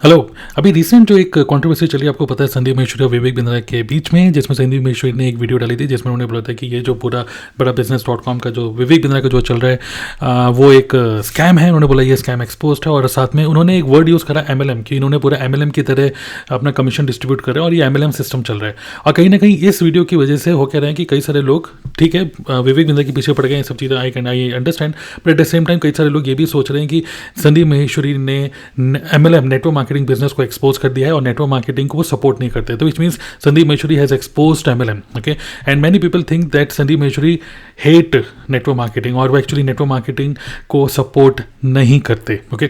Hello. अभी recent जो एक कंट्रोवर्सी चली आपको पता है संदीप महेश्वरी और विवेक बिंद्रा के बीच में, जिसमें संदीप महेश्वरी ने एक वीडियो डाली थी जिसमें उन्होंने बोला था कि ये जो पूरा बड़ा business.com का जो विवेक बिंद्रा का जो चल रहा है वो एक स्कैम है। उन्होंने बोला ये स्कैम एक्सपोज है और साथ में उन्होंने एक वर्ड यूज़ करा MLM कि इन्होंने पूरा MLM की तरह अपना कमीशन डिस्ट्रीब्यूट कर रहे हैं और ये MLM सिस्टम चल रहा है। और कहीं ना कहीं इस वीडियो की वजह से हो कह रहे हैं कि कई सारे लोग, ठीक है, विवेक बिंद्रा के पीछे पड़ गए, ये सब चीज़ें I understand, but at the same time कई सारे लोग ये भी सोच रहे हैं कि संदीप महेश्वरी ने MLM नेटवर्क मार्केटिंग बिजनेस को एक्सपोज कर दिया है और नेटवर्क मार्केटिंग को वो सपोर्ट नहीं करते। तो which means Sandeep Maheshwari has exposed MLM, okay. And many people think that Sandeep Maheshwari hate network marketing और वो एक्चुअली नेटवर्क मार्केटिंग को सपोर्ट नहीं करते, ओके।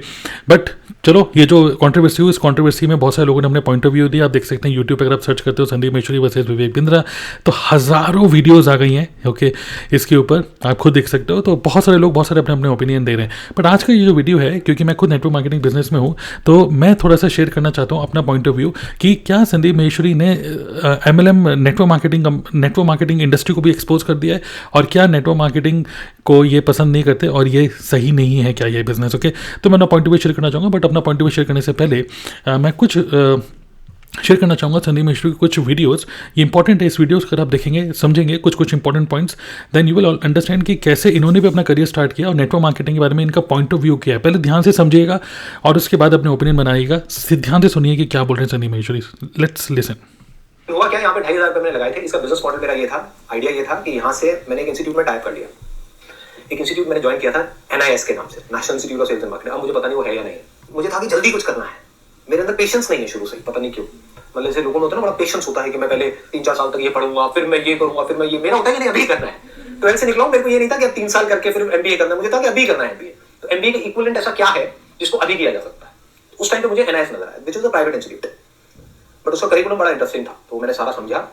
बट चलो, ये जो कंट्रोवर्सी हुई, इस कंट्रोवर्सी में बहुत सारे लोगों ने अपने पॉइंट ऑफ व्यू दिया। आप देख सकते हैं यूट्यूब पर अगर आप सर्च करते हो संदीप महेश्वरी वर्सेस विवेक बिंद्रा तो हज़ारों वीडियोज़ आ गई हैं, ओके, इसके ऊपर आप खुद देख सकते हो। तो बहुत सारे लोग बहुत सारे अपने अपने ओपिनियन दे रहे हैं। बट आज का ये जो वीडियो है, क्योंकि मैं खुद नेटवर्क मार्केटिंग बिजनेस में हूँ, तो मैं थोड़ा सा शेयर करना चाहता हूँ अपना पॉइंट ऑफ व्यू कि क्या संदीप महेश्वरी ने MLM नेटवर्क मार्केटिंग इंडस्ट्री को भी एक्सपोज कर दिया है और क्या नेटवर्क मार्केटिंग को ये पसंद नहीं करते और ये सही नहीं है क्या ये बिजनेस, ओके। तो मैं अपना पॉइंट ऑफ व्यू शेयर करना चाहूँगा, बट अपना पॉइंट ऑफ व्यू शेयर करने से पहले मैं कुछ शेयर करना चाहूँगा संदीप महेश्वरी की कुछ वीडियोस। ये इंपॉर्टेंट है, इस वीडियोस अगर आप देखेंगे, समझेंगे कुछ important points, then you will understand कि कैसे इन्होंने भी अपना करियर स्टार्ट किया और नेटवर्क मार्केटिंग के बारे में इनका पॉइंट ऑफ व्यू क्या है। पहले ध्यान से समझिएगा और उसके बाद अपने ओपिनियन बनाइएगा। ध्यान से सुनिए कि क्या बोल रहे हैं संदीप महेश्वरी। Let's listen. हुआ क्या, यहाँ पे 2,500 रुपये मैंने लगाए थे। इसका बिजनेस मॉडल मेरा ये था, आइडिया ये था कि यहाँ से मैंने एक इंस्टीट्यूट में टाइप कर लिया। एक इंस्टीट्यूट मैंने ज्वाइन किया था NIS के नाम से, national institute of sales and marketing. अब मुझे पता नहीं वो है या नहीं। मुझे था कि जल्दी कुछ करना है, मेरे अंदर पेशेंस नहीं है शुरू से ही, पता नहीं क्यों। मतलब जैसे लोगों में होता है ना, बड़ा पेशेंस होता है कि मैं पहले 3-4 साल तक ये पढ़ूंगा, फिर मैं ये करूंगा, फिर मैं ये, मेरा होता है कि नहीं अभी करना है। 12 से निकला हूं, मेरे को ये नहीं था कि अब 3 साल करके फिर MBA करना है, मुझे था कि अभी करना है MBA। तो MBA का इक्विवेलेंट ऐसा क्या है जिसको अभी किया जा सकता है। उस टाइम पे मुझे NIS नजर आया, which is a private institute, but उसका करिकुलम बड़ा इंटरेस्टिंग था। तो मैंने सारा समझा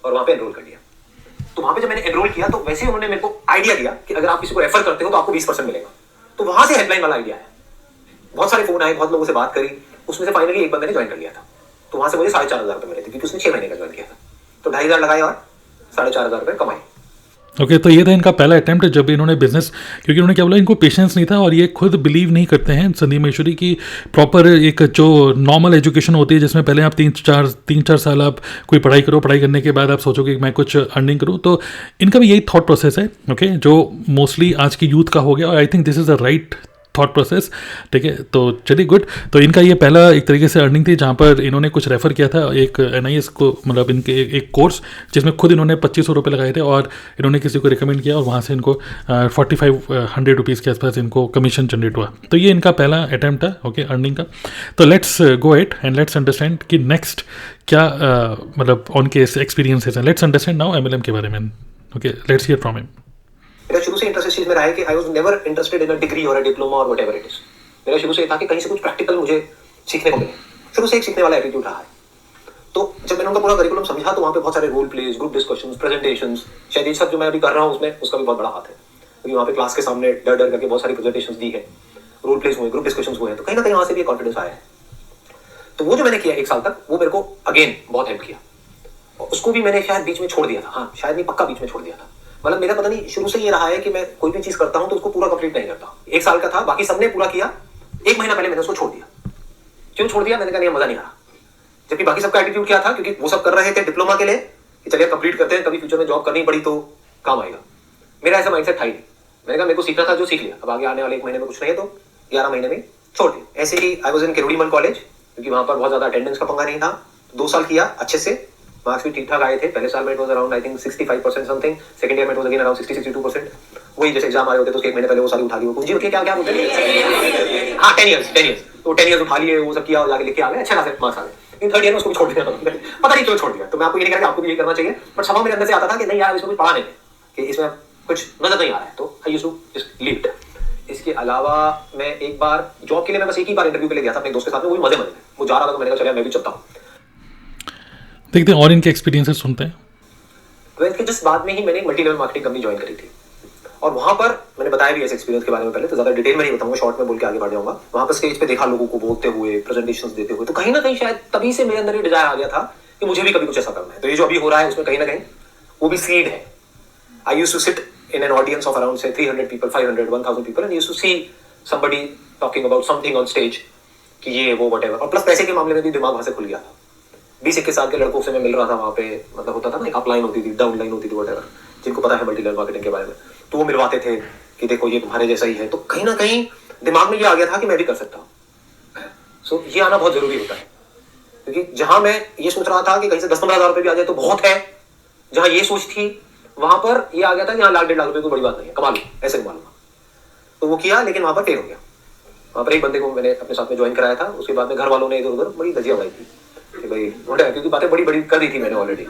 और वहां पे एनरोल कर लिया। तो वहां पे जब मैंने एनरोल किया तो वैसे ही उन्होंने मेरे को आइडिया दिया कि अगर आप किसी को रेफर करते हो तो आपको 20% मिलेगा। तो वहां से हेडलाइन वाला आइडिया है। बहुत सारे फोन आए, बहुत लोगों से बात करी, उसमें से फाइनली एक बंदे ने ज्वाइन कर लिया था। तो वहां से मुझे 4,500 रुपये मिले थे, क्योंकि उसने 6 महीने का ज्वाइन किया था। तो 2,500 लगाए और 4,500 रुपये कमाए। ओके, तो ये था इनका पहला अटैम्प्ट जब इन्होंने बिजनेस, क्योंकि उन्होंने क्या बोला, इनको पेशेंस नहीं था और ये खुद बिलीव नहीं करते हैं संदीप महेश्वरी की प्रॉपर एक जो नॉर्मल एजुकेशन होती है जिसमें पहले आप 3-4 साल आप कोई पढ़ाई करो, पढ़ाई करने के बाद आप सोचोगे कि मैं कुछ अर्निंग करूँ। तो इनका भी यही थॉट प्रोसेस है, ओके, जो मोस्टली आज की यूथ का हो गया और I think this is the right thought process, ठीक है। तो चलिए, गुड। तो इनका ये पहला एक तरीके से अर्निंग थी जहाँ पर इन्होंने कुछ रेफ़र किया था एक NIS को, मतलब इनके एक कोर्स जिसमें खुद इन्होंने 2,500 रुपये लगाए थे और इन्होंने किसी को रिकमेंड किया और वहाँ से इनको 4,500 रुपीज़ के आसपास इनको कमीशन जनरेट हुआ। तो ये इनका पहला अटैम्प्ट था, ओके, अर्निंग का। तो let's go it and let's understand कि नेक्स्ट क्या मतलब उनके एक्सपीरियंसेस हैं। लेट्स अंडरस्टैंड नाउ MLM के बारे में, okay. Let's hear from him. मेरा शुरू से इंटरेस्ट इस चीज में रहा है कि I was never interested in a degree और अ डिप्लोमा और व्हाटएवर इट इज। मेरा शुरू से था कि कहीं से कुछ प्रैक्टिकल मुझे सीखने को मिले। शुरू से एक सीखने वाला एटीट्यूड रहा है। तो जब मैंने उनका पूरा करिकुलम समझा तो वहाँ पे बहुत सारे role plays, group discussions, presentations, शायद ये सब जो मैं अभी कर रहा हूँ उसमें उसका भी बहुत बड़ा हाथ है, क्योंकि वहाँ पे क्लास के सामने डर डर करके बहुत सारी प्रेजेंटेशंस दी है, रोल प्लेज हुए, ग्रुप डिस्कशंस हुए हैं। तो कहीं ना कहीं वहाँ से भी कॉन्फिडेंस आया है। तो वो जो मैंने किया 1 साल तक, वो मेरे को अगेन बहुत हेल्प किया। उसको भी मैंने शायद बीच में छोड़ दिया था, हाँ शायद नहीं, पक्का बीच में छोड़ दिया था। मतलब मेरा पता नहीं, शुरू से ये रहा है कि मैं कोई भी चीज करता हूं तो उसको पूरा कंप्लीट नहीं करता। 1 साल का था, बाकी सबने पूरा किया, 1 महीना पहले मैंने उसको छोड़ दिया। क्यों छोड़ दिया? मैंने कहा नहीं, मजा नहीं आ रहा। जबकि बाकी सबका एटीट्यूड क्या था, क्योंकि वो सब कर रहे थे डिप्लोमा के लिए कि चलिए कंप्लीट करते हैं, कभी फ्यूचर में जॉब करनी पड़ी तो काम आएगा। मेरा ऐसा माइंडसेट था ही नहीं। मैंने कहा मेरे को सीखना था, जो सीख लिया, अब आगे आने वाले 1 महीने में कुछ नहीं है तो 11 महीने में छोड़ दिया। ऐसे ही I was in Kirorimal college, क्योंकि वहां पर बहुत ज्यादा अटेंडेंस का पंगा नहीं था। 2 साल किया अच्छे से, मार्क्स भी ठीक ठाक आए थे। पहले साल में it was around I think 65% something, second year में इट वाज अगेन अराउंड 60-62%। वही जैसे एग्जाम आए होते तो उसके 1 महीने पहले वो सारी उठा ली, वो पूंजी होती है, क्या क्या बोलते हैं, हाँ 10 इयर्स। तो 10 इयर्स उठा लिए, वो सब किया और जाके लिख के आ गए, अच्छे खासे मार्क्स आ गए। लेकिन 3rd ईयर में उसको छोड़ दिया, पता नहीं क्यों छोड़ दिया। तो मैं आपको ये नहीं कह रहा कि आपको भी ये करना चाहिए, बट समां मेरे अंदर से आता था कि नहीं यार, इसमें कुछ पढ़ा नहीं है, कि इसमें कुछ नजर नहीं आ रहा है, तो I used to just leave it. इसके अलावा मैं एक बार जॉब के लिए, मैं बस एक ही बार इंटरव्यू के लिए गया था अपने दोस्त के साथ में, वो भी मजे में, वो जा रहा था तो मैंने कहा चलिए मैं भी चलता हूँ। देखते हैं और इनके एक्सपीरियंसेस सुनते हैं। 12th के जस्ट बाद में ही मैंने एक multi level marketing company join करी थी और वहां पर मैंने बताया भी इस एक्सपीरियंस के बारे में पहले, तो ज्यादा डिटेल में नहीं बताऊंगा, शॉर्ट में बोल के आगे बढ़ जाऊंगा। वहां पर स्टेज पे देखा लोगों को बोलते हुए, प्रेजेंटेशंस देते हुए, तो कहीं ना कहीं शायद तभी से मेरे अंदर ये डिजायर आ गया था कि मुझे भी कभी कुछ ऐसा करना है। तो ये जो अभी हो रहा है उसमें कहीं ना कहीं वो भी सीड है। I used to sit in an audience of around say 300 people, 500, 1,000 people, and used to see somebody talking about something on stage कि ये वो वट और प्लस पैसे के मामले में भी दिमाग वहां से खुल गया था। 20-21 साल के लड़कों से मैं मिल रहा था वहाँ पे, मतलब होता था ना एक अपलाइन होती थी, डाउन लाइन होती थी, वट जिनको पता है मल्टी लेवल मार्केटिंग के बारे में, तो वो मिलवाते थे कि देखो ये तुम्हारे जैसा ही है। तो कहीं ना कहीं दिमाग में ये आ गया था कि मैं भी कर सकता हूँ। सो ये आना बहुत जरूरी होता है, क्योंकि जहां मैं ये सोच रहा था कि कहीं से 10-15 हज़ार रुपए भी आ जाए तो बहुत है, जहां ये सोच थी वहां पर ये आ गया था कि यहाँ 1-1.5 लाख रुपए कोई बड़ी बात नहीं है, कमा लो, ऐसे कमा लूंगा। तो वो किया, लेकिन वहां पर फेल हो गया। वहां पर एक बंदे को मैंने अपने साथ में ज्वाइन कराया था, उसके बाद में घर वालों ने इधर उधर बड़ी धजिया उड़ाई थी कि भाई, क्योंकि बातें बड़ी बड़ी कर दी थी मैंने ऑलरेडी,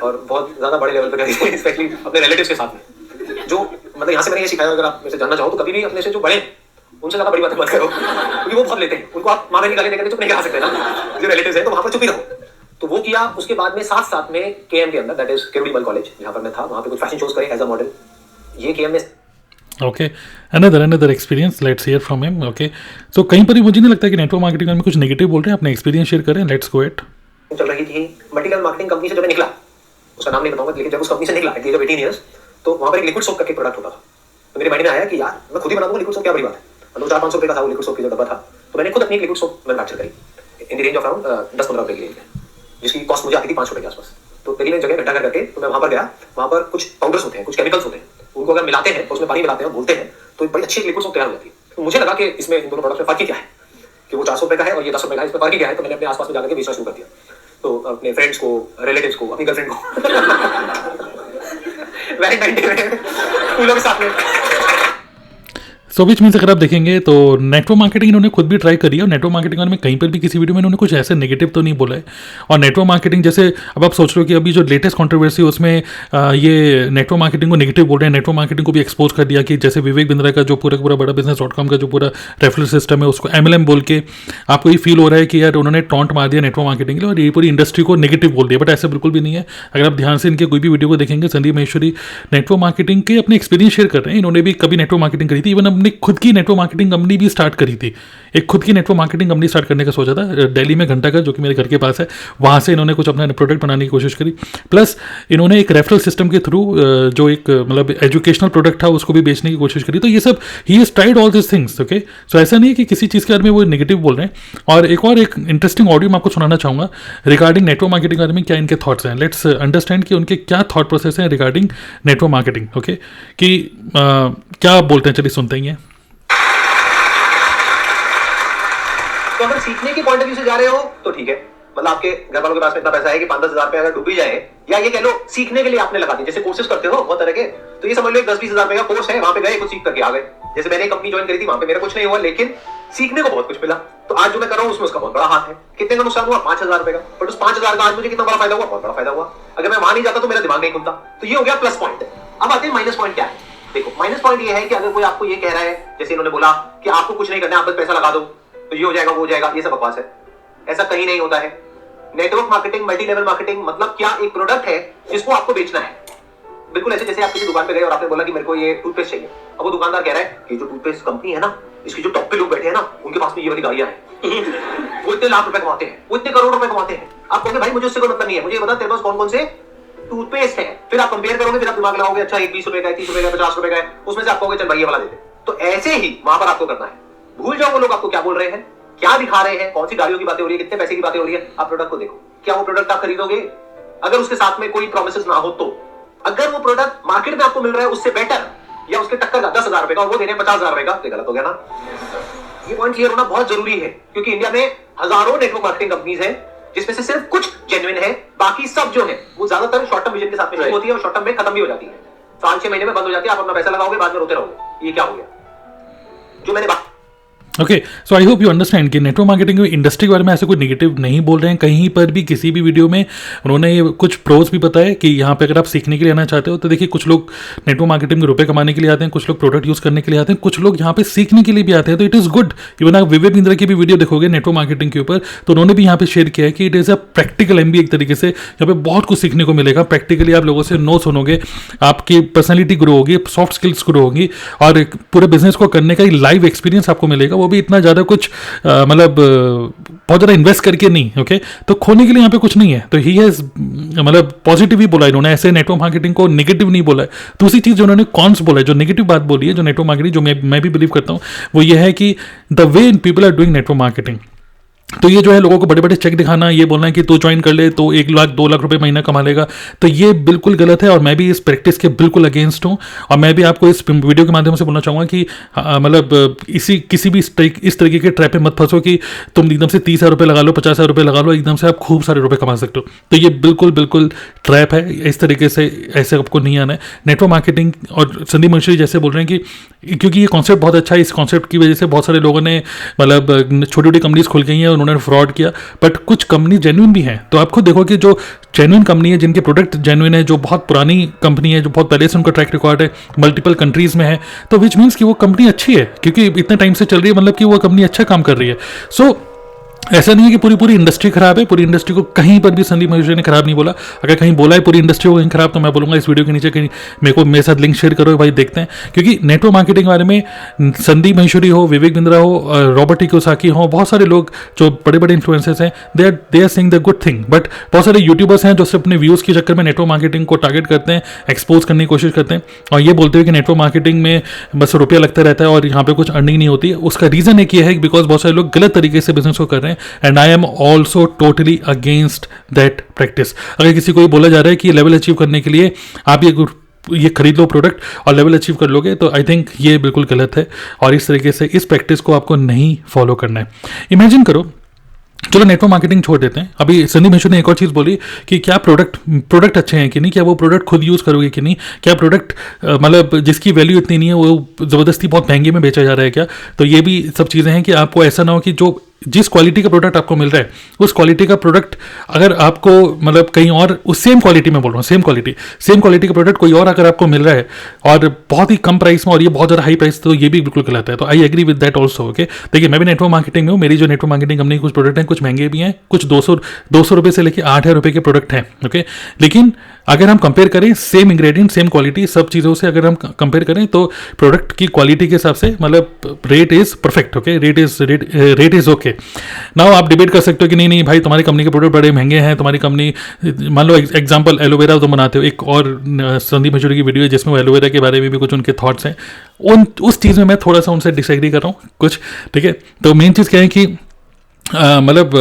और बहुत ज्यादा बड़े लेवल पे कर दी थी, स्पेशली अपने रिलेटिव्स के साथ में। जो मतलब यहाँ से मैंने ये सिखाया, अगर आप मेरे से जानना चाहो तो कभी भी अपने से जो बड़े उनसे ज्यादा बड़ी बातें मत करो, क्योंकि वो बहुत लेते हैं, उनको आप मारे निकाले देकर चुप नहीं करा सकते ना, जो रिलेटिव्स हैं, तो वहां पर चुप ही रहो। तो वो किया। उसके बाद में साथ में केएम के अंदर, दैट इज केरोडीमल कॉलेज, जहां पर मैं था, वहां पे कुछ फैशन शोज करे एज अ मॉडल। ये केएम में okay, another experience, let's hear from him. Okay, so कहीं पर भी मुझे नहीं लगता कि नेटवर्क मार्केटिंग में कुछ नेगेटिव बोल रहे हैं, अपने एक्सपीरियंस शेयर करें, लेट्स गो इट। चल रही थी मल्टीलेवल मार्केटिंग कंपनी से जब मैं निकला, उसका नाम नहीं बताऊंगा, लेकिन जब उस कंपनी से निकला at the age of 18 years, तो वहां पर एक लिक्विड सोप करके प्रोडक्ट होता था। तो मेरे माइंड में आया कि यार मैं खुद ही बना दूंगा लिक्विड सोप, क्या बड़ी बात है। मतलब 400-500 रुपए का था वो लिक्विड सोप की जो डब्बा था, तो मैंने खुद अपनी एक लिक्विड सोप मैन्युफैक्चर करी in the range of around 10-15 रुपए की रेंज में, जिसकी कॉस्ट मुझे आती थी 5 रुपए के आसपास। तो दिल्ली में जगह इकट्ठा करके तो मैं वहां पर गया। वहां पर कुछ पाउडर्स होते हैं, कुछ केमिकल्स होते हैं, उनको अगर मिलाते हैं, उसमें पानी मिलाते हैं, बोलते हैं, तो बड़ी अच्छी लिक्विड सोप तैयार हो जाती है। तो मुझे लगा कि इसमें इन दोनों प्रोडक्ट्स में फर्क ही क्या है, कि वो 400 रुपए का है और ये 10 रुपए का है, इसमें फर्क ही क्या है। तो मैंने अपने आसपास में जाकर के बेचना शुरू कर दिया। तो अपने फ्रेंड्स को, रिलेटिव्स को, अपनी गर्लफ्रेंड को वैलेंटाइन डे में फूलों के साथ में। सो विच मीन्स अगर आप देखेंगे तो नेटवर्क मार्केटिंग इन्होंने खुद भी ट्राई करी है, और नेटवर्क मार्केटिंग में कहीं पर भी किसी वीडियो में इन्होंने कुछ ऐसे नेगेटिव तो नहीं बोला है। और नेटवर्क मार्केटिंग जैसे अब आप सोच रहे हो कि अभी जो लेटेस्ट कंट्रोवर्सी उसमें ये नेटवर्क मार्केटिंग को नेगेटिव बोल रहे हैं, नेटवर्क मार्केटिंग को भी एक्सपोज कर दिया कि जैसे विवेक बिंद्रा का जो पूरा बड़ा business.com का जो पूरा रेफरल सिस्टम है उसको MLM बोल के आपको ये फील हो रहा है कि यार उन्होंने टॉन्ट मार दिया नेटवर्क मार्केटिंग के लिए और ये पूरी इंडस्ट्री को नेगेटिव बोल दिया। बट ऐसा बिल्कुल भी नहीं है। अगर आप ध्यान से इनके कोई भी वीडियो को देखेंगे, संदीप महेश्वरी नेटवर्क मार्केटिंग के अपने एक्सपीरियंस शेयर कर रहे हैं। इन्होंने भी कभी नेटवर्क मार्केटिंग करी थी, इवन अपनी खुद की नेटवर्क मार्केटिंग कंपनी भी स्टार्ट करी थी। एक खुद की नेटवर्क मार्केटिंग कंपनी स्टार्ट करने का सोचा था दिल्ली में, घंटा का, जो कि मेरे घर के पास है। वहाँ से इन्होंने कुछ अपना प्रोडक्ट बनाने की कोशिश करी, प्लस इन्होंने एक रेफरल सिस्टम के थ्रू जो एक मतलब एजुकेशनल प्रोडक्ट था उसको भी बेचने की कोशिश करी। तो ये सब ही has tried all this things. Okay, so ऐसा नहीं है कि किसी चीज़ के बारे में वो नेगेटिव बोल रहे हैं। और एक इंटरेस्टिंग ऑडियो मैं आपको सुनाना चाहूँगा रिगार्डिंग नेटवर्क मार्केटिंग के बारे में, क्या इनके थॉट्स हैं। लेट्स अंडरस्टैंड कि उनके क्या थॉट प्रोसेस हैं रिगार्डिंग नेटवर्क मार्केटिंग। ओके, कि क्या बोलते हैं, चलिए सुनते हैं। तो अगर सीखने के पॉइंट ऑफ व्यू से जा रहे हो तो ठीक है, मतलब आपके घर वालों के पास में इतना पैसा है कि 5-10 हज़ार रुपए अगर डूब भी जाए, या ये कह लो सीखने के लिए आपने लगा दी, जैसे कोर्सेज करते हो बहुत तरह के, तो ये समझ लो 10-20 हज़ार रुपए का कोर्स है, वहां पे गए कुछ सीख करके आ गए। जैसे मैंने एक कंपनी ज्वाइन करी थी, वहां पे मेरा कुछ नहीं हुआ, लेकिन सीखने को बहुत कुछ मिला। तो आज जो मैं कर रहा हूँ उसमें उसका बहुत बड़ा हाथ है। कितने का नुकसान हुआ? 5,000 रुपए का, बट उस 5,000 का आज मुझे कितना बड़ा फायदा हुआ? बहुत बड़ा फायदा हुआ। अगर मैं वहां नहीं जाता तो मेरा दिमाग नहीं खुलता। तो ये हो गया प्लस पॉइंट। अब आते हैं माइनस पॉइंट। क्या है? देखो, माइनस पॉइंट ये है कि अगर कोई आपको ये कह रहा है, जैसे इन्होंने बोला कि आपको कुछ नहीं करना है, आप बस पैसा लगा दो तो ये हो जाएगा, वो हो जाएगा, ये सब बकवास है। ऐसा कहीं नहीं होता है। Network marketing, multi level marketing मतलब क्या? एक प्रोडक्ट है जिसको आपको बेचना है। बिल्कुल ऐसे जैसे आप किसी दुकान पे गए और आपने बोला कि मेरे को ये टूथपेस्ट चाहिए। अब वो दुकानदार कह रहा है कि जो टूथपेस्ट कंपनी है ना, इसकी जो टॉप पे लोग बैठे हैं ना, उनके पास में ये वाली गाड़ियां हैं वो इतने लाख रुपए कमाते हैं, वो इतने करोड़ रुपए कमाते हैं। आप कहोगे भाई मुझे उससे कोई मतलब नहीं है, मुझे बता तेरे पास कौन कौन से टूथपेस्ट है। फिर आप कंपेयर करोगे, फिर आप दिमाग लगाओगे, अच्छा एक 20 रुपए का है, 30 रुपए का, 50 रुपए का है, उसमें से आप कहोगे चल भाई ये वाला दे दे। तो ऐसे ही वहां पर आपको करना है। भूल जाओ वो लोग आपको क्या बोल रहे हैं, क्या दिखा रहे हैं, कौन सी गाड़ियों की बातें हो रही है, कितने पैसे की बातें हो रही है। आप प्रोडक्ट को देखो, क्या वो प्रोडक्ट आप खरीदोगे? अगर उसके साथ में कोई प्रोमिसेस ना हो तो। अगर वो प्रोडक्ट मार्केट में आपको मिल रहा है उससे बेटर या उसके टक्कर का 10,000 रुपए का और वो दे रहे हैं 50,000 रुपए का, तो गलत हो गया ना। ये पॉइंट क्लियर होना बहुत जरूरी है, क्योंकि इंडिया में हजारों नेटवर्क मार्केटिंग कंपनीज हैं जिसमें से सिर्फ कुछ जेन्युइन है, बाकी सब जो है वो ज्यादातर शॉर्ट टर्म विजन के साथ में शुरू होती है और शॉर्ट टर्म में खत्म भी हो जाती है। 4-6 महीने में बंद हो जाती है। आप अपना पैसा लगाओगे, बाद में रोते रहोगे ये क्या हो गया। जो मैंने okay, so I hope you understand कि नेटवर्क मार्केटिंग इंडस्ट्री के बारे में ऐसे कोई नेगेटिव नहीं बोल रहे हैं कहीं पर भी, किसी भी वीडियो में। उन्होंने ये कुछ प्रोज भी बताया कि यहाँ पे अगर आप सीखने के लिए आना चाहते हो तो देखिए, कुछ लोग नेटवर्क मार्केटिंग में रुपए कमाने के लिए आते हैं, कुछ लोग प्रोडक्ट यूज़ करने के लिए आते हैं, कुछ लोग यहाँ पे सीखने के लिए भी आते हैं। तो इट इज़ गुड। इवन आप विवेक बिंद्रा की भी वीडियो देखोगे नेटवर्क मार्केटिंग के ऊपर, तो उन्होंने भी यहाँ पे शेयर किया है कि it is a practical MBA एक तरीके से। यहाँ पे बहुत कुछ सीखने को मिलेगा। प्रैक्टिकली आप लोगों से नो सुनोगे, आपकी पर्सनैलिटी ग्रो होगी, सॉफ्ट स्किल्स ग्रो होगी, और पूरे बिजनेस को करने का लाइव एक्सपीरियंस आपको मिलेगा, वो भी इतना ज़्यादा कुछ मतलब बहुत ज़्यादा इन्वेस्ट करके नहीं। ओके, तो खोने के लिए यहाँ पे कुछ नहीं है। तो ही हैज़ मतलब पॉजिटिव ही बोला इन्होंने, ऐसे नेटवर्क मार्केटिंग को नेगेटिव नहीं बोला है। दूसरी चीज़ जो उन्होंने कॉन्स बोला है, जो नेगेटिव बात बोली है जो नेटवर्क मार्केटिंग, जो मैं भी बिलीव करता हूँ, वो ये है कि the way people are doing network marketing, तो ये जो है लोगों को बड़े बड़े चेक दिखाना, ये बोलना है कि तू ज्वाइन कर ले तो 1 लाख 2 लाख रुपए महीना कमा लेगा, तो ये बिल्कुल गलत है और मैं भी इस प्रैक्टिस के बिल्कुल अगेंस्ट हूँ। और मैं भी आपको इस वीडियो के माध्यम से बोलना चाहूँगा कि मतलब किसी भी इस तरीके के ट्रैप में मत फंसो कि तुम एकदम से 30,000 रुपये लगा लो, 50,000 रुपये लगा लो, एकदम से आप खूब सारे रुपये कमा सकते हो। तो ये बिल्कुल बिल्कुल ट्रैप है, इस तरीके से ऐसे आपको नहीं आना है। नेटवर्क मार्केटिंग, और संदीप मंशरी जैसे बोल रहे हैं कि क्योंकि ये कॉन्सेप्ट बहुत अच्छा है, इस कॉन्सेप्ट की वजह से बहुत सारे लोगों ने मतलब छोटी छोटी कंपनीज खुल गई हैं, उन्होंने फ्रॉड किया, बट कुछ कंपनी जेन्युइन भी हैं। तो आप खुद देखो कि जो जेन्युइन कंपनी है, जिनके प्रोडक्ट जेन्युइन है, जो बहुत पुरानी कंपनी है, जो बहुत पहले से उनका ट्रैक रिकॉर्ड है, मल्टीपल कंट्रीज में है, तो विच मीन्स कि वो कंपनी अच्छी है, क्योंकि इतने टाइम से चल रही है, मतलब कि वो कंपनी अच्छा काम कर रही है। सो ऐसा नहीं है कि पूरी इंडस्ट्री खराब है, पूरी इंडस्ट्री को कहीं पर भी संदीप महेश्वरी ने खराब नहीं बोला। अगर कहीं बोला है पूरी इंडस्ट्री को कहीं खराब, तो मैं बोलूँगा इस वीडियो के नीचे कहीं मेरे साथ लिंक शेयर करो भाई, देखते हैं। क्योंकि नेटवर्क मार्केटिंग के बारे में संदीप महेश्वरी हो, विवेक बिंद्रा हो, रॉबर्ट कियोसाकी हो, बहुत सारे लोग जो बड़े बड़े इन्फ्लुएंसर्स हैं, they are saying the good thing. But बहुत सारे यूट्यूबर्स हैं जो सिर्फ अपने व्यूज़ के चक्कर में नेटवर्क मार्केटिंग को टारगेट करते हैं, एक्सपोज करने की कोशिश करते हैं, और ये बोलते हैं कि नेटवर्क मार्केटिंग में बस रुपया लगता रहता है और यहाँ पे कुछ अर्निंग नहीं होती है। उसका रीज़न एक ये है बिकॉज बहुत सारे लोग गलत तरीके से बिजनेस को कर रहे हैं, and I am also totally against that practice. अगर किसी को ये बोला जा रहा है कि लेवल अचीव करने के लिए आप ये खरीद लो प्रोडक्ट और लेवल अचीव कर लोगे, तो आई थिंक ये बिल्कुल गलत है और इस तरीके से इस प्रैक्टिस को आपको नहीं फॉलो करना है। इमेजिन करो, चलो नेटवर्क मार्केटिंग छोड़ देते हैं, अभी संदीप महेश्वरी ने एक और चीज़ बोली कि क्या प्रोडक्ट अच्छे हैं कि नहीं, क्या वो प्रोडक्ट खुद यूज़ करोगे कि नहीं, क्या प्रोडक्ट मतलब जिसकी वैल्यू इतनी नहीं है वो ज़बरदस्ती बहुत महंगे में बेचा जा रहा है क्या। तो ये भी सब चीज़ें हैं कि आपको ऐसा ना हो कि जो जिस क्वालिटी का प्रोडक्ट आपको मिल रहा है उस क्वालिटी का प्रोडक्ट अगर आपको मतलब कहीं और उस सेम क्वालिटी में बोल रहा हूँ, सेम क्वालिटी का प्रोडक्ट कोई और अगर आपको मिल रहा है और बहुत ही कम प्राइस में और ये बहुत ज़्यादा हाई प्राइस, तो ये भी बिल्कुल गलत है। तो I agree with that also. Okay, देखिए मैं भी नेटवर्क मार्केटिंग में हूँ, मेरी जो नेटवर्क मार्केटिंग कंपनी कुछ प्रोडक्ट हैं, कुछ महंगे भी हैं, कुछ 200 रुपये से लेकर 8,000 रुपये के प्रोडक्ट हैं। ओके, लेकिन अगर हम कंपेयर करें सेम इंग्रेडिएंट सेम क्वालिटी सब चीज़ों से अगर हम कंपेयर करें तो प्रोडक्ट की क्वालिटी के हिसाब से मतलब rate is perfect. Okay, rate is okay. Now आप डिबेट कर सकते हो कि नहीं भाई तुम्हारी कंपनी के प्रोडक्ट बड़े महंगे हैं, तुम्हारी कंपनी मान लो एग्जांपल एलोवेरा तुम बनाते हो, एक और संदीप महेश्वरी की वीडियो है जिसमें वो एलोवेरा के बारे में भी कुछ उनके थॉट्स हैं, उस चीज़ में मैं थोड़ा सा उनसे डिसएग्री कर रहा हूँ कुछ। ठीक है, तो मेन चीज़ क्या है कि मतलब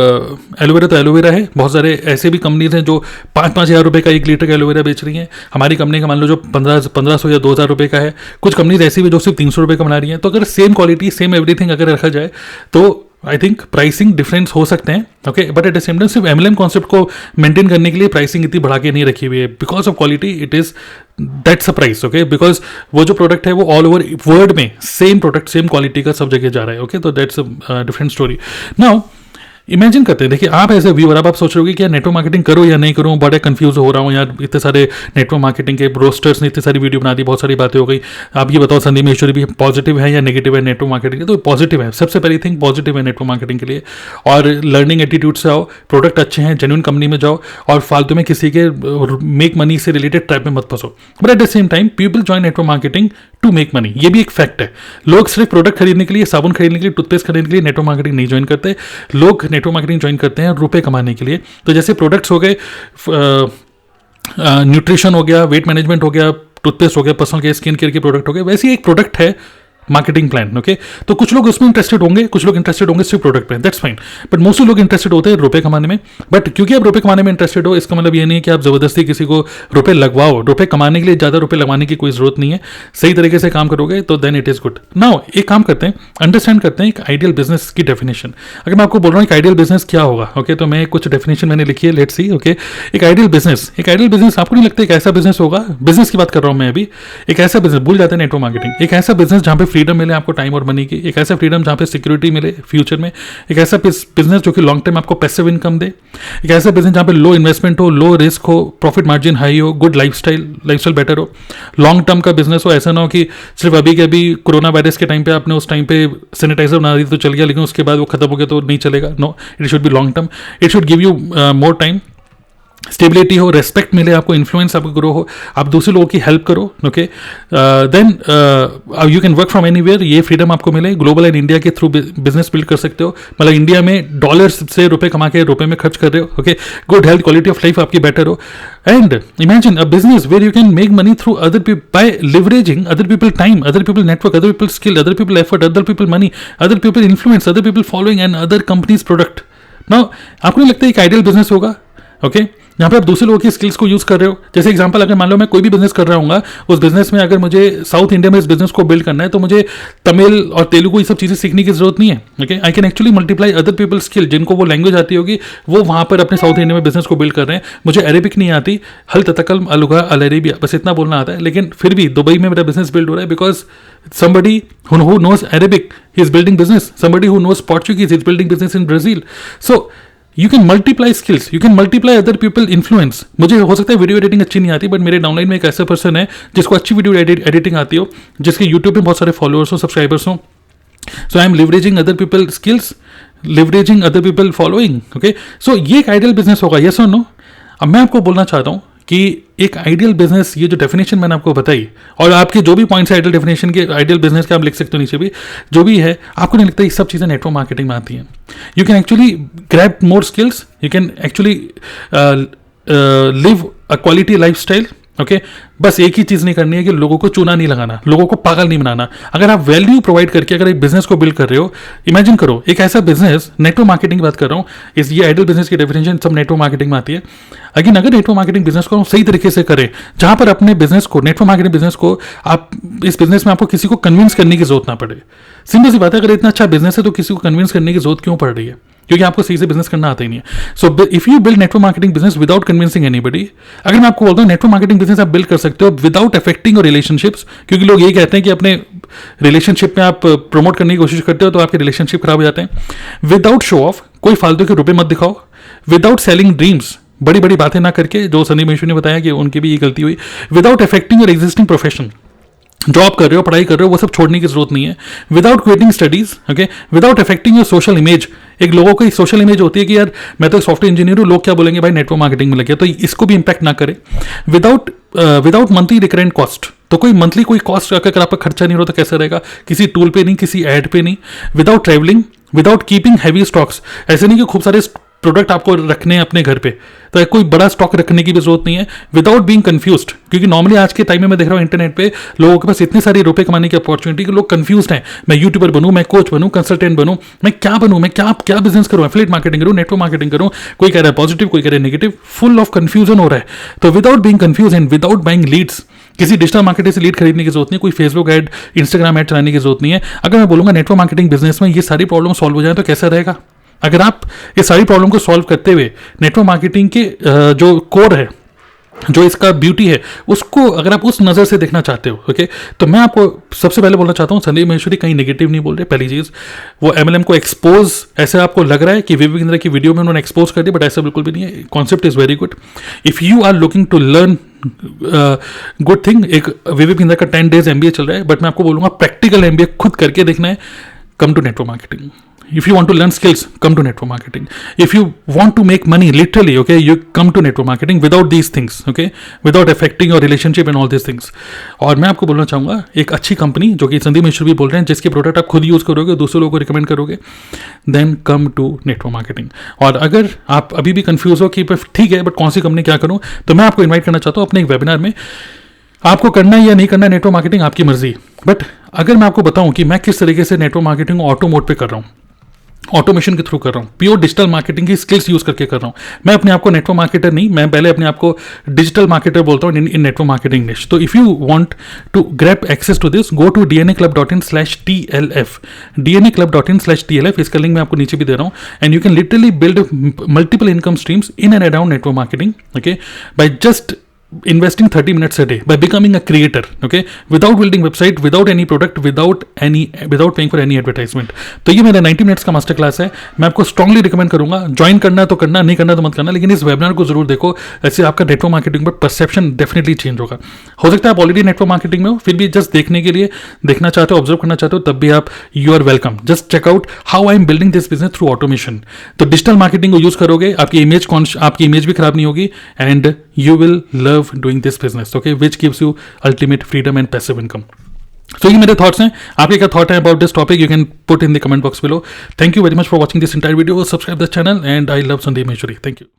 एलोवेरा तो एलोवेरा है, बहुत सारे ऐसे भी कंपनीज हैं जो 5-5 हज़ार रुपये का 1 लीटर का एलोवेरा बेच रही हैं। हमारी कंपनी का मान लो जो 1500 या 2,000 रुपये का है, कुछ कंपनीज ऐसी भी जो सिर्फ 300 रुपये का बना रही हैं। तो अगर सेम क्वालिटी सेम एवरीथिंग अगर रखा जाए तो आई थिंक प्राइसिंग डिफरेंस हो सकते हैं। Okay, but at the same time सिर्फ एमएलएम कॉन्सेप्ट को मेंटेन करने के लिए प्राइसिंग इतनी बढ़ा के नहीं रखी हुई है, because of quality it is that's a price. Okay, because वो जो प्रोडक्ट है वो ऑल ओवर वर्ल्ड में सेम प्रोडक्ट सेम क्वालिटी का सब जगह जा रहा है। ओके, तो that's a different story. Now imagine करते हैं, देखिए आप एज ए व्यूअर आप सोच रहे हो कि क्या नेटवर्क मार्केटिंग करो या नहीं करूँ, बड़े कंफ्यूज हो रहा हूँ यार, इतने सारे नेटवर्क मार्केटिंग के रोस्टर्स ने इतनी सारी वीडियो बना दी, बहुत सारी बातें हो गई। आप ये बताओ संदीप महेश्वरी भी पॉजिटिव है या नेगेटिव है नेटवर्क मार्केटिंग के? तो पॉजिटिव है, सबसे पहली थिंग पॉजिटिव है नेटवर्क मार्केटिंग के लिए। और लर्निंग एटीट्यूड से आओ, प्रोडक्ट अच्छे हैं, जेन्युइन कंपनी में जाओ और फालतू में किसी के मेक मनी से रिलेटेड ट्रैप में मत फंसो। But at the same time people join network marketing to make money, ये भी एक फैक्ट है। लोग सिर्फ प्रोडक्ट खरीदने के लिए, साबुन खरीदने के लिए, टूथपेस्ट खरीदने के लिए नेटवर्क मार्केटिंग नहीं ज्वाइन करते। लोग नेटवर्क मार्केटिंग ज्वाइन करते हैं रुपए कमाने के लिए। तो जैसे प्रोडक्ट्स हो गए, न्यूट्रिशन हो गया, वेट मैनेजमेंट हो गया, टूथपेस्ट हो गया, पर्सनल केयर स्किन केयर के प्रोडक्ट हो गए, वैसे ही एक प्रोडक्ट है मार्केटिंग प्लान। ओके, तो कुछ लोग उसमें इंटरेस्टेड होंगे, कुछ लोग इंटरेस्टेड होंगे सिर्फ प्रोडक्ट पे, दैट्स फाइन। बट मोस्टली लोग इंटरेस्टेड होते हैं रुपए कमाने में। बट क्योंकि आप रुपए कमाने में इंटरेस्टेड हो, इसका मतलब ये नहीं है कि आप जबरदस्ती किसी को रुपए लगवाओ। रुपए कमाने के लिए ज़्यादा रुपए लगवाने की कोई जरूरत नहीं है। सही तरीके से काम करोगे तो then it is good. Now एक काम करते हैं, अंडरस्टैंड करते हैं एक आइडियल बिजनेस की डेफिनेशन। अगर मैं आपको बोल रहा हूँ एक आइडियल बिजनेस क्या होगा, ओके, तो मैं कुछ डेफिनेशन मैंने लिखी है, लेट्स सी। ओके, एक आइडियल बिजनेस आपको नहीं लगता एक ऐसा बिजनेस होगा, बिजनेस की बात कर रहा हूँ मैं अभी, एक ऐसा बिजनेस, भूल जाते हैं नेटवर्क मार्केटिंग, एक ऐसा बिजनेस जहाँ पे फ्रीडम मिले आपको टाइम और मनी की, एक ऐसा फ्रीडम जहाँ पे सिक्योरिटी मिले फ्यूचर में, एक ऐसा बिजनेस जो कि लॉन्ग टर्म आपको पैसिव इनकम दे, एक ऐसा बिजनेस जहाँ पे लो इन्वेस्टमेंट हो, लो रिस्क हो, प्रॉफिट मार्जिन हाई हो, गुड लाइफस्टाइल बेटर हो, लॉन्ग टर्म का बिजनेस हो। ऐसा ना हो कि सिर्फ अभी के अभी कोरोना वायरस के टाइम पे आपने उस टाइम पे सैनिटाइजर बना दी तो चल गया, लेकिन उसके बाद वो खत्म हो गया तो नहीं चलेगा। No, it should be long term, it should give you more time, stability हो, रेस्पेक्ट मिले आपको, इन्फ्लुएंस आपको ग्रो हो, आप दूसरे लोगों की हेल्प करो। Okay, then you can work from anywhere, ये फ्रीडम आपको मिले। ग्लोबल एंड इंडिया के थ्रू बिजनेस बिल्ड कर सकते हो, मतलब इंडिया में डॉलर्स से रुपए कमा के रुपए में खर्च कर रहे हो। Okay, good health, quality of life आपकी बेटर हो। And imagine a business where you can make money through other people by leveraging other people time, other people network, other people skill, other people effort, other people money, other people influence, other people following and other companies product. ना आपको नहीं लगता एक ideal business होगा? Okay यहाँ पे आप दूसरे लोगों की स्किल्स को यूज कर रहे हो। जैसे एग्जांपल, अगर मान लो मैं कोई भी बिजनेस कर रहा हूँ, उस बिजनेस में अगर मुझे साउथ इंडिया में इस बिजनेस को बिल्ड करना है तो मुझे तमिल और तेलुगु ये सब चीज़ें सीखने की जरूरत नहीं है। Okay, I can actually multiply other people skill, जिनको वो लैंग्वेज आती होगी, वो वहाँ पर अपने साउथ इंडिया में बिजनेस को बिल्ड कर रहे हैं। मुझे अरेबिक नहीं आती, हल ततकल अलुगा अल अरेबिया, बस इतना बोलना आता है, लेकिन फिर भी दुबई में मेरा बिजनेस बिल्ड हो रहा है because somebody who knows Arabic, he is building business. Somebody who knows Portuguese, he is building business in Brazil. So you can multiply skills, you can multiply other people influence. मुझे हो सकता है video editing अच्छी नहीं आती, but मेरे downline में एक ऐसा पर्सन है जिसको अच्छी वीडियो एडिटिंग आती हो, जिसके यूट्यूब में बहुत सारे फॉलोअर्स हो, सब्सक्राइबर्स हो. So I am leveraging other people skills, leveraging other people following. Okay, so ये एक आइडियल बिजनेस होगा, यस और नो? अब मैं आपको बोलना चाहता हूँ कि एक आइडियल बिजनेस, ये जो डेफिनेशन मैंने आपको बताई, और आपके जो भी पॉइंट्स है आइडियल डेफिनेशन के, आइडियल बिजनेस के आप लिख सकते हो नीचे भी, जो भी है, आपको नहीं लगता ये सब चीज़ें नेटवर्क मार्केटिंग में आती हैं? You can actually grab more skills, you can actually live a quality life style. Okay, बस एक ही चीज़ नहीं करनी है कि लोगों को चूना नहीं लगाना, लोगों को पागल नहीं बनाना. अगर आप वैल्यू प्रोवाइड करके अगर एक बिजनेस को बिल्ड कर रहे हो, इमेजिन करो एक ऐसा बिजनेस, नेटवर्क मार्केटिंग की बात कर रहा हूँ, इस ये आइडियल बिजनेस की डेफिनेशन सब नेटवर्क मार्केटिंग में आती है. अगेन, अगर नेटवर्क मार्केटिंग बिजनेस को सही तरीके से करें, जहां पर अपने बिजनेस को, नेटवर्क मार्केटिंग बिजनेस को, आप इस बिजनेस में आपको किसी को कन्विंस करने की जरूरत ना पड़े. सिंपल सी बात है, अगर इतना अच्छा बिजनेस है तो किसी को कन्विंस करने की जरूरत क्यों पड़ रही है? क्योंकि आपको सही से बिजनेस करना आता ही नहीं है. So if you build network marketing business without convincing anybody, अगर मैं आपको बोलता हूँ नेटवर्क मार्केटिंग बिजनेस आप बिल्ड कर सकते हो विदाउट अफेक्टिंग योर रिलेशनशिप्स, क्योंकि लोग यही कहते हैं कि अपने रिलेशनशिप में आप प्रमोट करने की कोशिश करते हो तो आपके रिलेशनशिप खराब हो जाते हैं. विदाउट शो ऑफ, कोई फालतू के रुपए मत दिखाओ. विदाउट सेलिंग ड्रीम्स, बड़ी बड़ी बातें ना करके, जो संदीप महेश्वरी ने बताया कि उनकी भी ये गलती हुई. Without affecting your existing profession, जो आप कर रहे हो, पढ़ाई कर रहे हो, वो सब छोड़ने की जरूरत नहीं है. Without creating studies, okay, without affecting your social image. एक लोगों को एक सोशल इमेज होती है कि यार मैं तो सॉफ्टवेयर इंजीनियर हूँ, लोग क्या बोलेंगे, भाई नेटवर्क मार्केटिंग में लगे, तो इसको भी इंपैक्ट ना करे. विदाउट मंथली रिकरेंट कॉस्ट, तो कोई मंथली कोई कॉस्ट अगर आपका खर्चा नहीं हो तो कैसे रहेगा? किसी टूल पे नहीं, किसी एड पे नहीं. Without travelling, without keeping heavy stocks. ऐसे नहीं कि खूब सारे प्रोडक्ट आपको रखने हैं अपने घर पे, तो कोई बड़ा स्टॉक रखने की भी जरूरत नहीं है. विदाउट बीइंग कंफ्यूज्ड, क्योंकि नॉर्मली आज के टाइम में मैं देख रहा हूँ इंटरनेट पे लोगों के पास इतने सारे रुपए कमाने की अपॉर्चुनिटी कि लोग कंफ्यूज्ड हैं. मैं यूट्यूबर बनूं, मैं कोच बनूं, कंसल्टेंट बनूं, मैं क्या बनूं, मैं क्या बिजनेस करूं, एफिलिएट मार्केटिंग करूं, नेटवर्क मार्केटिंग करूं, कोई कह रहा है पॉजिटिव, कोई कह रहा है नेगेटिव, फुल ऑफ कंफ्यूजन हो रहा है. तो without being confuse and without buying leads, किसी डिजिटल मार्केटिंग से लीड खरीदने की जरूरत नहीं, कोई फेसबुक ऐड, इंस्टाग्राम ऐड चलाने की जरूरत नहीं है. अगर मैं बोलूंगा नेटवर्क मार्केटिंग बिजनेस में ये सारी प्रॉब्लम सॉल्व हो जाए तो कैसा रहेगा? अगर आप ये सारी प्रॉब्लम को सॉल्व करते हुए नेटवर्क मार्केटिंग के जो कोर है, जो इसका ब्यूटी है, उसको अगर आप उस नज़र से देखना चाहते हो, ओके, तो मैं आपको सबसे पहले बोलना चाहता हूँ, संदीप महेश्वरी कहीं नेगेटिव नहीं बोल रहे. पहली चीज़, वो MLM को एक्सपोज, ऐसे आपको लग रहा है कि विवेक बिंद्रा की वीडियो में उन्होंने एक्सपोज कर दिया, बट ऐसा बिल्कुल भी नहीं है. Concept is very good. If you are looking to learn good thing, एक विवेक बिंद्रा का 10 days MBA चल रहा है, बट मैं आपको बोलूँगा प्रैक्टिकल MBA खुद करके देखना है. Come to network marketing. If you want to learn skills, come to network marketing. If you want to make money, literally, okay, you come to network marketing without these things, okay, without affecting your relationship and all these things. और मैं आपको बोलना चाहूँगा, एक अच्छी company जो कि संदीप महेश्वरी भी बोल रहे हैं, जिसके प्रोडक्ट आप खुद यूज़ करोगे, दूसरे लोगों को रिकमेंड करोगे, then come to network marketing. और अगर आप अभी भी कंफ्यूज हो कि ठीक है बट कौन सी कंपनी क्या करूँ, तो मैं आपको इन्वाइट करना चाहता हूँ अपने एक वेबिनार में. आपको करना है या नहीं करना है नेटवर्क मार्केटिंग, आपकी मर्जी. बट अगर मैं आपको बताऊँ कि मैं किस तरीके से नेटवर्क मार्केटिंग ऑटो मोड पे कर रहा हूँ, ऑटोमेशन के थ्रू कर रहा हूँ, प्योर डिजिटल मार्केटिंग की स्किल्स यूज करके कर रहा हूँ. मैं अपने आप को नेटवर्क मार्केटर नहीं, मैं पहले अपने आप को डिजिटल मार्केटर बोलता हूँ इन नेटवर्क मार्केटिंग निश. तो if you want to grab access to this, go to dnaclub.in/TLF, dnaclub.in/TLF. इसका लिंक मैं आपको नीचे भी दे रहा हूँ. And you can literally build multiple income streams in and around network marketing, okay, by just investing 30 minutes a day, by becoming a creator, okay, without building website, without any product, without paying for any advertisement. तो ये मेरा 90 minutes का master class है. मैं आपको strongly recommend करूंगा, join करना है तो करना, नहीं करना तो मत करना, लेकिन इस वेबिनार को जरूर देखो. ऐसे आपका नेटवर्क मार्केटिंग पर परसेप्शन डेफिनेटली चेंज होगा. हो सकता है आप ऑलरेडी नेटवर्क मार्केटिंग में हो, फिर भी जस्ट देखने के लिए देखना चाहते हो, ऑब्जर्व करना चाहते हो, तब भी आप you are welcome. Just check out how I am building this business through automation. तो डिजिटल मार्केटिंग को यूज करोगे, आपकी इमेज भी खराब नहीं होगी, एंड you will love doing this business, okay, which gives you ultimate freedom and passive income. So ये मेरे thoughts हैं. आपके क्या thought है about this topic? You can put in the comment box below. Thank you very much for watching this entire video. Subscribe this channel, and I love Sandeep Maheshwari. Thank you.